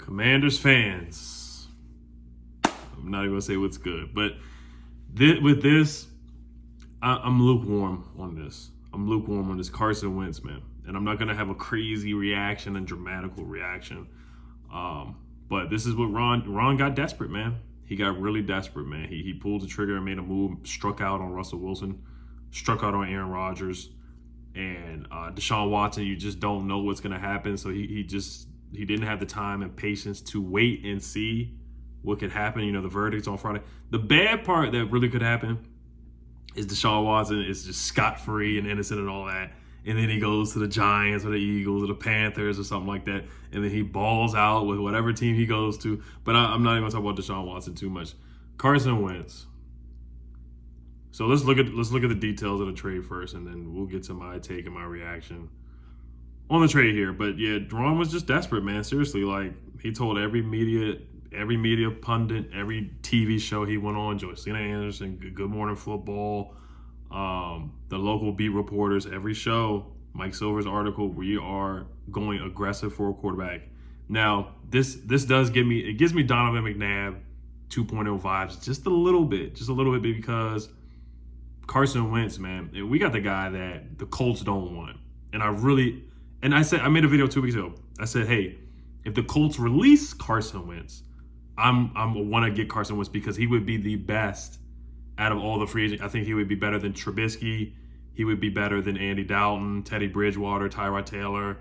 Commanders fans, I'm not even gonna say what's good, but with this, I'm lukewarm on this. I'm lukewarm on this Carson Wentz, man, and I'm not gonna have a crazy reaction and dramatical reaction. But this is what Ron got desperate, man. He got really desperate, man. He pulled the trigger and made a move, struck out on Russell Wilson, struck out on Aaron Rodgers, and Deshaun Watson. You just don't know what's gonna happen, so he didn't have the time and patience to wait and see what could happen. You know, the verdict's on Friday. The bad part that really could happen is Deshaun Watson is just scot-free and innocent and all that. And then he goes to the Giants or the Eagles or the Panthers or something like that. And then he balls out with whatever team he goes to. But I'm not even going to talk about Deshaun Watson too much. Carson Wentz. So let's look at the details of the trade first, and then we'll get to my take and my reaction on the trade here. But yeah, Ron was just desperate, man. Seriously, like he told every media pundit, every TV show he went on, Josina Anderson, Good Morning Football, the local beat reporters, every show, Mike Silver's article, we are going aggressive for a quarterback. Now, this gives me Donovan McNabb 2.0 vibes just a little bit because Carson Wentz, man, we got the guy that the Colts don't want. And I made a video 2 weeks ago. I said, hey, if the Colts release Carson Wentz, I'm want to get Carson Wentz because he would be the best out of all the free agents. I think he would be better than Trubisky. He would be better than Andy Dalton, Teddy Bridgewater, Tyrod Taylor,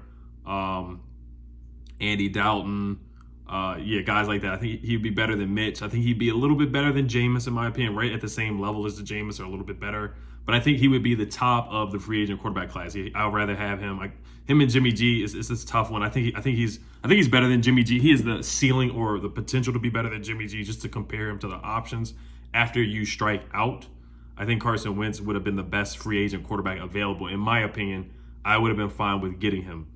Andy Dalton. Guys like that. I think he'd be better than Mitch. I think he'd be a little bit better than Jameis, in my opinion, right at the same level as the Jameis, or a little bit better. But I think he would be the top of the free agent quarterback class. I'd rather have him. Like him and Jimmy G is a tough one. I think he's better than Jimmy G. He has the ceiling or the potential to be better than Jimmy G. Just to compare him to the options after you strike out, I think Carson Wentz would have been the best free agent quarterback available. In my opinion, I would have been fine with getting him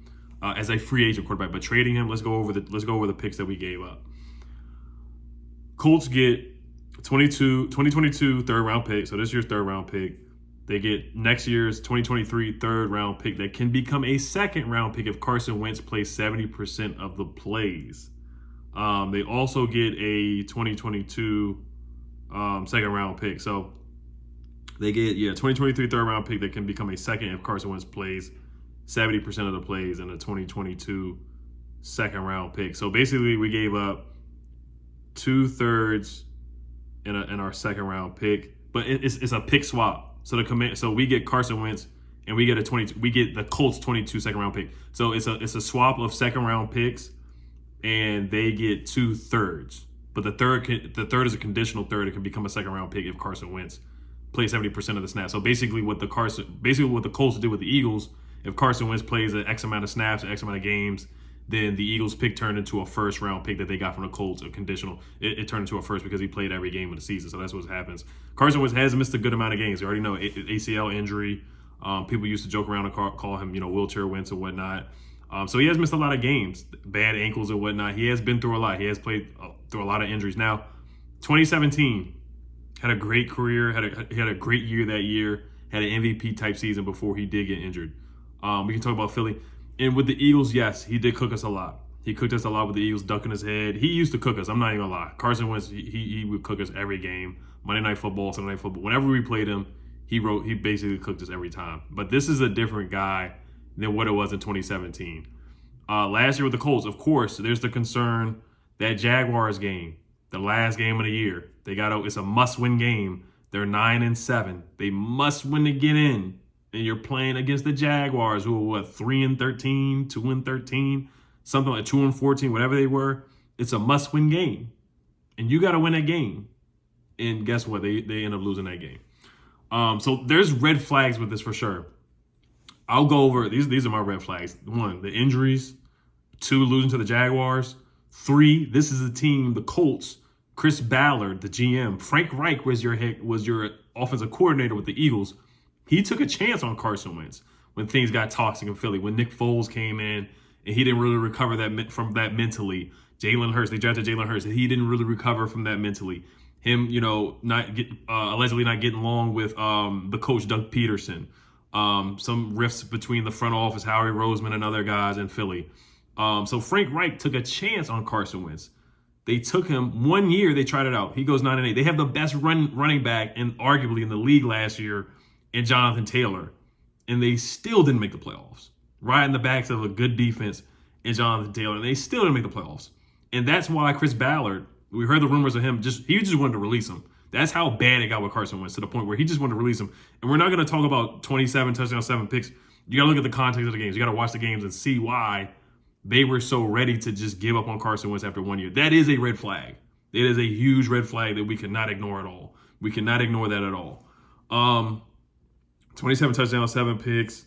as a free agent quarterback. But trading him, let's go over the picks that we gave up. Colts get 2022 third round pick. So this year's third round pick. They get next year's 2023 third round pick that can become a second round pick if Carson Wentz plays 70% of the plays. They also get a 2022 second round pick. So they get 2023 third round pick that can become a second if Carson Wentz plays 70% of the plays, and a 2022 second round pick. So basically we gave up 2/3 in our second round pick, but it's a pick swap. So we get Carson Wentz and we get the Colts 22 second round pick. So it's a swap of second round picks, and they get 2/3. But the third is a conditional third. It can become a second round pick if Carson Wentz plays 70% of the snaps. So basically what the Colts did with the Eagles, if Carson Wentz plays an X amount of snaps, X amount of games, then the Eagles pick turned into a first round pick that they got from the Colts, a conditional. It turned into a first because he played every game of the season. So that's what happens. Carson Wentz has missed a good amount of games. You already know ACL injury. People used to joke around and call him, wheelchair Wentz and whatnot. So he has missed a lot of games, bad ankles and whatnot. He has been through a lot. He has played through a lot of injuries. Now, 2017 had a great career. He had a great year that year. Had an MVP type season before he did get injured. We can talk about Philly. And with the Eagles, yes, he did cook us a lot. He cooked us a lot with the Eagles, ducking his head. He used to cook us. I'm not even gonna lie. Carson Wentz, he would cook us every game. Monday Night Football, Sunday Night Football. Whenever we played him, he basically cooked us every time. But this is a different guy than what it was in 2017. Last year with the Colts, of course, there's the concern that Jaguars game, the last game of the year. It's a must-win game. They're 9-7. They must win to get in. And you're playing against the Jaguars, who are 3-13, 2-13, something like 2-14, whatever they were. It's a must-win game, and you got to win that game. And guess what? They end up losing that game. So there's red flags with this for sure. I'll go over these. These are my red flags. 1, the injuries. 2, losing to the Jaguars. 3, this is a team, the Colts. Chris Ballard, the GM. Frank Reich was your offensive coordinator with the Eagles. He took a chance on Carson Wentz when things got toxic in Philly. When Nick Foles came in and he didn't really recover from that mentally. Jalen Hurts, they drafted Jalen Hurts, and he didn't really recover from that mentally. Him, allegedly not getting along with the coach Doug Peterson. Some rifts between the front office, Howie Roseman, and other guys in Philly. So Frank Reich took a chance on Carson Wentz. They took him 1 year. They tried it out. He goes 9-8. They have the best running back and arguably in the league last year in Jonathan Taylor, and they still didn't make the playoffs. Right in the backs of a good defense in Jonathan Taylor, and they still didn't make the playoffs. And that's why Chris Ballard, we heard the rumors of him, he just wanted to release him. That's how bad it got with Carson Wentz, to the point where he just wanted to release him. And we're not going to talk about 27 touchdowns, 7 picks. You got to look at the context of the games. You got to watch the games and see why they were so ready to just give up on Carson Wentz after 1 year. That is a red flag. It is a huge red flag that we cannot ignore at all. We cannot ignore that at all. 27 touchdowns, 7 picks.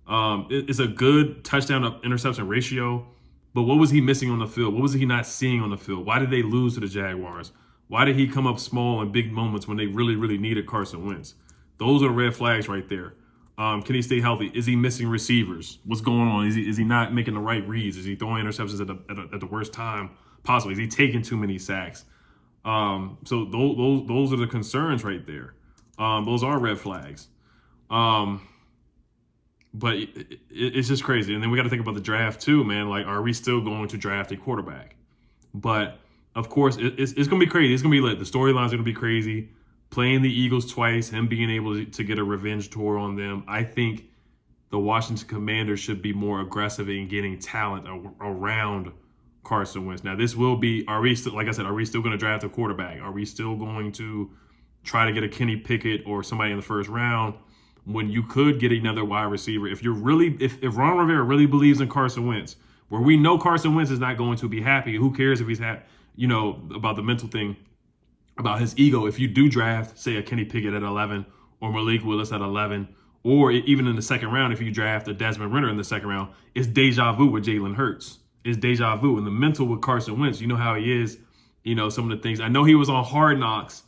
It's a good touchdown to interception ratio. But what was he missing on the field? What was he not seeing on the field? Why did they lose to the Jaguars? Why did he come up small in big moments when they really, really needed Carson Wentz? Those are red flags right there. Can he stay healthy? Is he missing receivers? What's going on? Is he not making the right reads? Is he throwing interceptions at the worst time possible? Is he taking too many sacks? So those are the concerns right there. Those are red flags. But it's just crazy. And then we got to think about the draft too, man. Like, are we still going to draft a quarterback? But of course, it's going to be crazy. It's going to be lit. The storyline's going to be crazy. Playing the Eagles twice, him being able to get a revenge tour on them. I think the Washington Commanders should be more aggressive in getting talent around Carson Wentz. Now, this will be, are we still going to draft a quarterback? Are we still going to try to get a Kenny Pickett or somebody in the first round when you could get another wide receiver? If Ron Rivera really believes in Carson Wentz, where we know Carson Wentz is not going to be happy, who cares if he's about the mental thing, about his ego. If you do draft, say, a Kenny Pickett at 11 or Malik Willis at 11, or even in the second round, if you draft a Desmond Ridder in the second round, it's deja vu with Jalen Hurts. It's deja vu. And the mental with Carson Wentz, you know how he is, some of the things. I know he was on Hard Knocks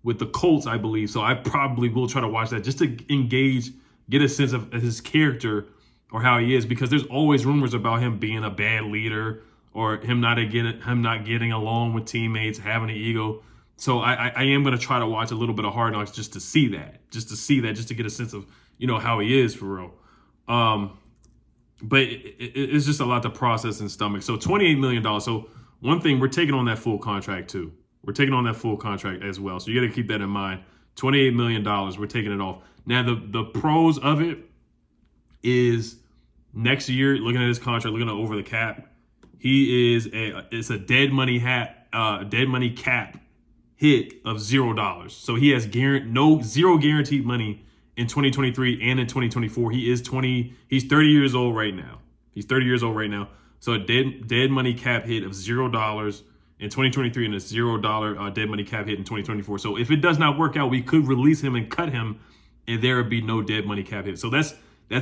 with the Colts, I believe, so I probably will try to watch that just to engage, get a sense of his character or how he is, because there's always rumors about him being a bad leader or him not getting along with teammates, having an ego. So I am going to try to watch a little bit of Hard Knocks just to see that, just to get a sense of, how he is for real. But it's just a lot to process and stomach. So $28 million. So one thing, we're taking on that full contract too. We're taking on that full contract as well. So you got to keep that in mind. $28 million, we're taking it off. Now, the pros of it is next year, looking at his contract, looking at over the cap, it's a dead money cap hit of $0. So he has zero guaranteed money in 2023 and in 2024. He's 30 years old right now. So a dead money cap hit of $0 in 2023 and a $0 dead money cap hit in 2024. So if it does not work out, we could release him and cut him, and there would be no dead money cap hit. So that's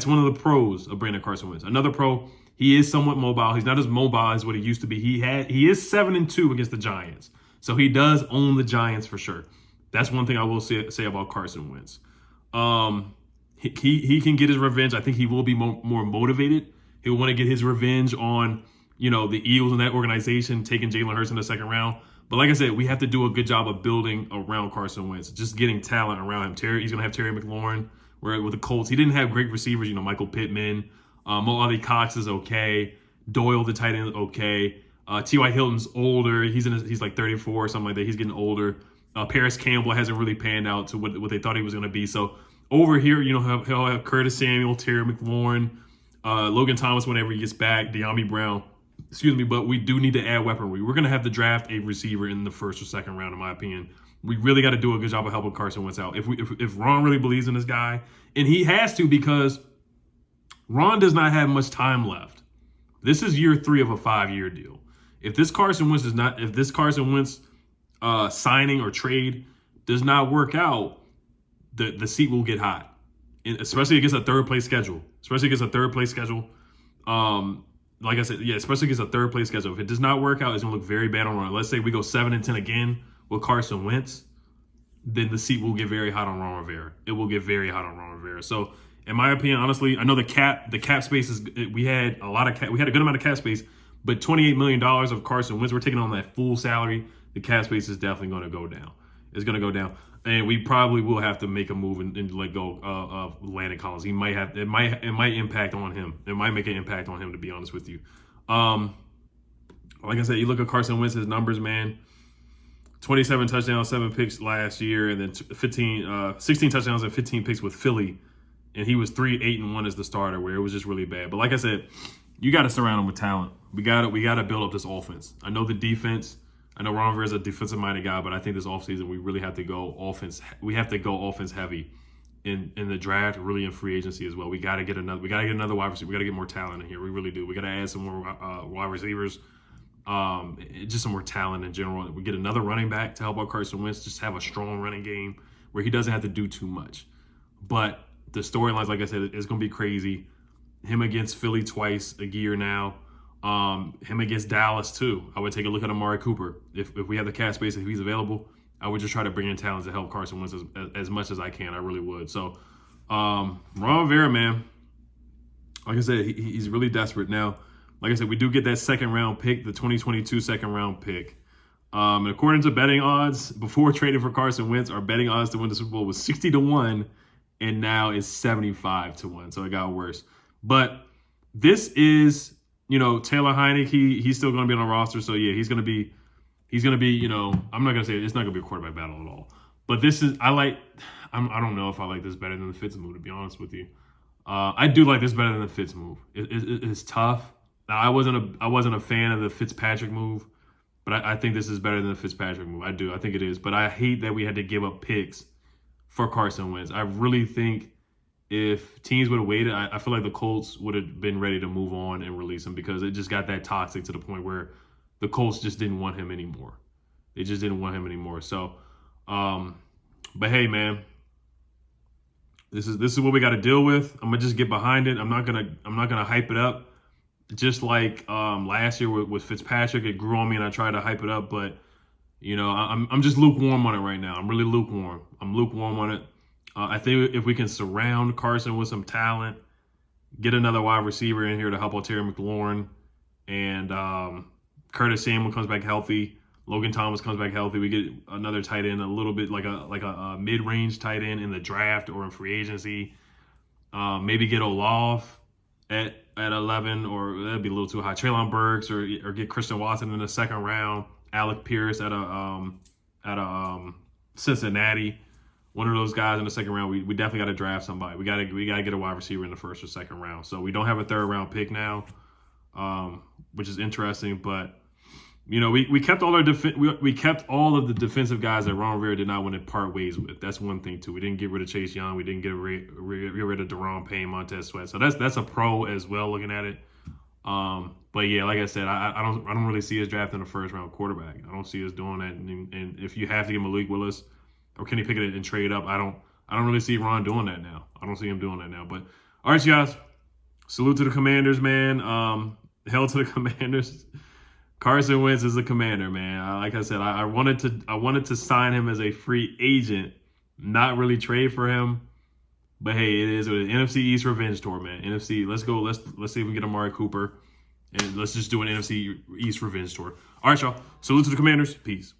one of the pros of Brandon Carson Wentz. Another pro, he is somewhat mobile. He's not as mobile as what he used to be. He is 7-2 against the Giants. So he does own the Giants for sure. That's one thing I will say about Carson Wentz. He can get his revenge. I think he will be more motivated. He'll want to get his revenge on, the Eagles and that organization taking Jalen Hurts in the second round. But like I said, we have to do a good job of building around Carson Wentz, just getting talent around him. He's going to have Terry McLaurin. Where with the Colts, he didn't have great receivers. Michael Pittman, Mo Ali Cox is okay. Doyle, the tight end, okay. T.Y. Hilton's older. He's like 34 or something like that. He's getting older. Paris Campbell hasn't really panned out to what they thought he was going to be. So over here, he'll have Curtis Samuel, Terry McLaurin, Logan Thomas whenever he gets back, De'Ami Brown. But we do need to add weaponry. We're going to have to draft a receiver in the first or second round, in my opinion. We really got to do a good job of helping Carson Wentz out. If Ron really believes in this guy, and he has to, because Ron does not have much time left. This is year 3 of a 5-year deal. If this Carson Wentz signing or trade does not work out, the seat will get hot, and especially against a third place schedule. Like I said, especially against a third place schedule. If it does not work out, it's gonna look very bad on Ron. Let's say we go 7-10 again with Carson Wentz, then the seat will get very hot on Ron Rivera. It will get very hot on Ron Rivera. So, in my opinion, honestly, I know the cap space is. We had a good amount of cap space, but $28 million of Carson Wentz, we're taking on that full salary. The cap space is definitely going to go down. It's going to go down, and we probably will have to make a move and let go of Landon Collins. It might impact on him. It might make an impact on him, to be honest with you. Like I said, you look at Carson Wentz's numbers, man. 27 touchdowns, 7 picks last year, and then 16 touchdowns and 15 picks with Philly. And he was 3-8-1 as the starter, where it was just really bad. But like I said, you got to surround him with talent. We got to build up this offense. I know the defense. I know Ron Rivera is a defensive-minded guy, but I think this offseason we really have to go offense. We have to go offense heavy in the draft, really in free agency as well. We got to get another. We got to get another wide receiver. We got to get more talent in here. We really do. We got to add some more wide receivers. Just some more talent in general. We get another running back to help out Carson Wentz. Just have a strong running game where he doesn't have to do too much. But the storylines, like I said, is going to be crazy. Him against Philly twice a year now. Him against Dallas too. I would take a look at Amari Cooper. If we have the cap space, if he's available, I would just try to bring in talent to help Carson Wentz as much as I can. I really would. So, Ron Rivera, man, like I said, he's really desperate now. Like I said, we do get that second round pick, the 2022 second round pick. And according to betting odds, before trading for Carson Wentz, our betting odds to win the Super Bowl was 60-1, and now it's 75-1. So it got worse. But this is, Taylor Heinicke. He's still going to be on the roster. So yeah, he's going to be, I'm not going to say it's not going to be a quarterback battle at all. But this is, I don't know if I like this better than the Fitz move, to be honest with you. I do like this better than the Fitz move. It's tough. Now, I wasn't a fan of the Fitzpatrick move, but I think this is better than the Fitzpatrick move. I do. I think it is. But I hate that we had to give up picks for Carson Wentz. I really think if teams would have waited, I feel like the Colts would have been ready to move on and release him, because it just got that toxic to the point where the Colts just didn't want him anymore. They just didn't want him anymore. So, but hey, man, this is what we got to deal with. I'm gonna just get behind it. I'm not gonna hype it up. Just like last year with Fitzpatrick, it grew on me and I tried to hype it up, but I'm just lukewarm on it right now. I'm really lukewarm. I'm lukewarm on it. I think if we can surround Carson with some talent, get another wide receiver in here to help out Terry McLaurin, and Curtis Samuel comes back healthy, Logan Thomas comes back healthy, we get another tight end, a little bit like a mid-range tight end in the draft or in free agency. Maybe get Olaf at 11, or that'd be a little too high. Treylon Burks, or get Christian Watson in the second round. Alec Pierce at a Cincinnati. One of those guys in the second round. We definitely got to draft somebody. We got to get a wide receiver in the first or second round. So we don't have a third round pick now, which is interesting. But we kept all we kept all of the defensive guys that Ron Rivera did not want to part ways with. That's one thing too. We didn't get rid of Chase Young. We didn't get rid of Daron Payne, Montez Sweat. So that's a pro as well, looking at it. But yeah, like I said, I don't really see us drafting a first round quarterback. I don't see us doing that. And if you have to get Malik Willis or Kenny Pickett and trade up, I don't really see Ron doing that now. I don't see him doing that now. But all right, you guys, salute to the Commanders, man. Hell to the Commanders. Carson Wentz is a Commander, man. Like I said, I wanted to sign him as a free agent, not really trade for him. But hey, it is an NFC East revenge tour, man. NFC, let's go. Let's see if we can get Amari Cooper, and let's just do an NFC East revenge tour. All right, y'all. Salute to the Commanders. Peace.